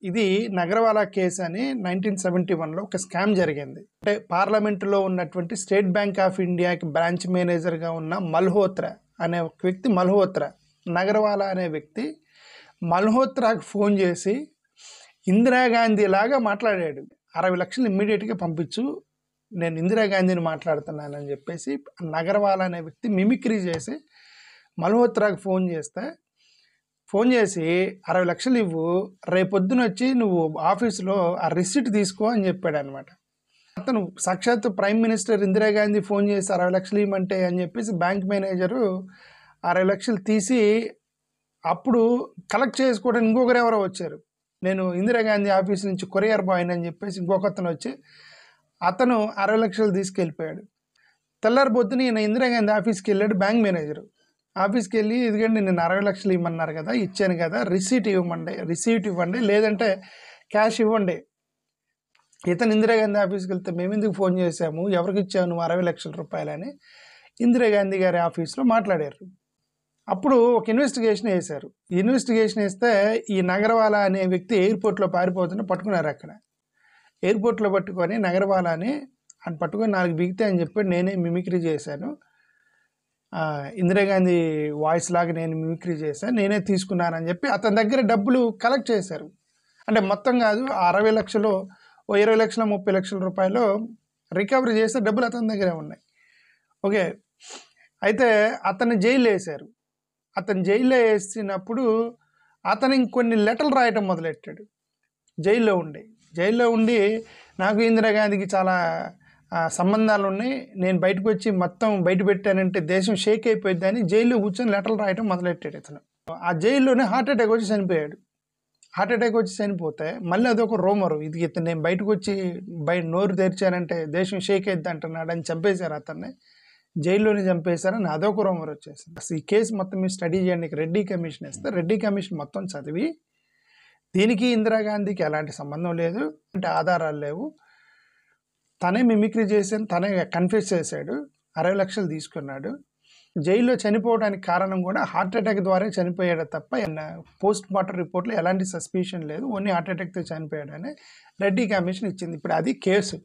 ఇది నగరవాలా కేసు అని 1971లో ఒక స్కామ్ జరిగింది. అంటే పార్లమెంటులో ఉన్నటువంటి స్టేట్ బ్యాంక్ ఆఫ్ ఇండియాకి బ్రాంచ్ మేనేజర్గా ఉన్న మల్హోత్రా అనే ఒక వ్యక్తి, మల్హోత్రా నగరవాలా అనే వ్యక్తి మల్హోత్రాకు ఫోన్ చేసి ఇందిరాగాంధీ లాగా మాట్లాడాడు. 60 లక్షలు ఇమ్మీడియట్గా పంపించు, నేను ఇందిరాగాంధీని మాట్లాడుతున్నానని చెప్పేసి నగరవాలా అనే వ్యక్తి మిమిక్రీ చేసి మల్హోత్రాకు ఫోన్ చేసి 60 లక్షలు ఇవ్వు, రేపొద్దున వచ్చి నువ్వు ఆఫీసులో ఆ రిసిట్ తీసుకో అని చెప్పాడు అనమాట. అతను సాక్షాత్ ప్రైమ్ మినిస్టర్ ఇందిరాగాంధీ ఫోన్ చేసి 60 లక్షలు ఇవ్వమంటే అని చెప్పేసి బ్యాంక్ మేనేజరు 60 లక్షలు తీసి అప్పుడు కలెక్ట్ చేసుకోవడానికి ఇంకొకరు ఎవరో వచ్చారు. నేను ఇందిరాగాంధీ ఆఫీస్ నుంచి కొరియర్ బాయ్ అని చెప్పేసి ఇంకొక అతను వచ్చి అతను 60 లక్షలు తీసుకెళ్ళిపోయాడు. తెల్లారిపోతుని ఈయన ఇందిరాగాంధీ ఆఫీస్కి వెళ్ళాడు. బ్యాంక్ మేనేజరు ఆఫీస్కి వెళ్ళి, ఇదిగండి నేను 60 లక్షలు ఇవ్వమన్నారు కదా, ఇచ్చాను కదా, రిసీట్ ఇవ్వండి, లేదంటే క్యాష్ ఇవ్వండి. ఇతను ఇందిరాగాంధీ ఆఫీస్కి వెళ్తే మేము ఎందుకు ఫోన్ చేశాము, ఎవరికి ఇచ్చావు నువ్వు 60 లక్షల రూపాయలని ఇందిరాగాంధీ గారి ఆఫీస్లో మాట్లాడారు. అప్పుడు ఒక ఇన్వెస్టిగేషన్ వేశారు. ఇన్వెస్టిగేషన్ వేస్తే ఈ నగరవాలా అనే వ్యక్తి ఎయిర్పోర్ట్లో పారిపోతున్నా పట్టుకున్నారు. అక్కడ ఎయిర్పోర్ట్లో పట్టుకొని నగరవాలాని అని పట్టుకొని 4 బిగితే అని చెప్పి నేనే మిమిక్రీ చేశాను, ఇందిరాగాంధీ వాయిస్ లాగా నేను మిమిక్రీ చేశాను, నేనే తీసుకున్నానని చెప్పి అతని దగ్గర డబ్బులు కలెక్ట్ చేశారు. అంటే మొత్తం కాదు, 60 లక్షలు 20 లక్షల 30 లక్షల రూపాయలు రికవరీ చేస్తే డబ్బులు అతని దగ్గరే ఉన్నాయి. ఓకే, అయితే అతన్ని జైల్లో వేశారు. అతను జైల్లో వేసినప్పుడు అతను ఇంకొన్ని లెటర్లు రాయటం మొదలెట్టాడు. జైల్లో ఉండి నాకు ఇందిరాగాంధీకి చాలా సంబంధాలు ఉన్నాయి, నేను బయటకు వచ్చి మొత్తం బయట పెట్టానంటే దేశం షేక్ అయిపోయింది అని జైల్లో కూర్చొని లెటర్లు రాయటం మొదలెట్టాడు అతను. ఆ జైల్లోనే హార్ట్ అటాక్ వచ్చి చనిపోయాడు. హార్ట్ అటాక్ వచ్చి చనిపోతే మళ్ళీ అదొక రూమరు, ఇది ఇతను నేను బయటకు వచ్చి నోరు తెరిచానంటే దేశం షేక్ అయిద్ది అంటున్నాడు అని చంపేశారు అతన్ని. జైల్లోనే చంపేశారని అదొక రూమర్ వచ్చేసింది. అసలు ఈ కేసు మొత్తం మీరు స్టడీ చేయడానికి రెడ్డి కమిషన్ ఇస్తే రెడ్డి కమిషన్ మొత్తం చదివి దీనికి ఇందిరాగాంధీకి ఎలాంటి సంబంధం లేదు, అంటే ఆధారాలు లేవు, తనే మిమిక్రీ చేశాను, తనే కన్ఫెస్ చేశాడు, 60 లక్షలు తీసుకున్నాడు, జైల్లో చనిపోవడానికి కారణం కూడా హార్ట్ అటాక్ ద్వారా చనిపోయాడు తప్ప పోస్ట్ మార్టం రిపోర్ట్లో ఎలాంటి సస్పిషన్ లేదు, ఓన్లీ హార్ట్ అటాక్తో చనిపోయాడని రెడ్డి కమిషన్ ఇచ్చింది. ఇప్పుడు అది కేసు.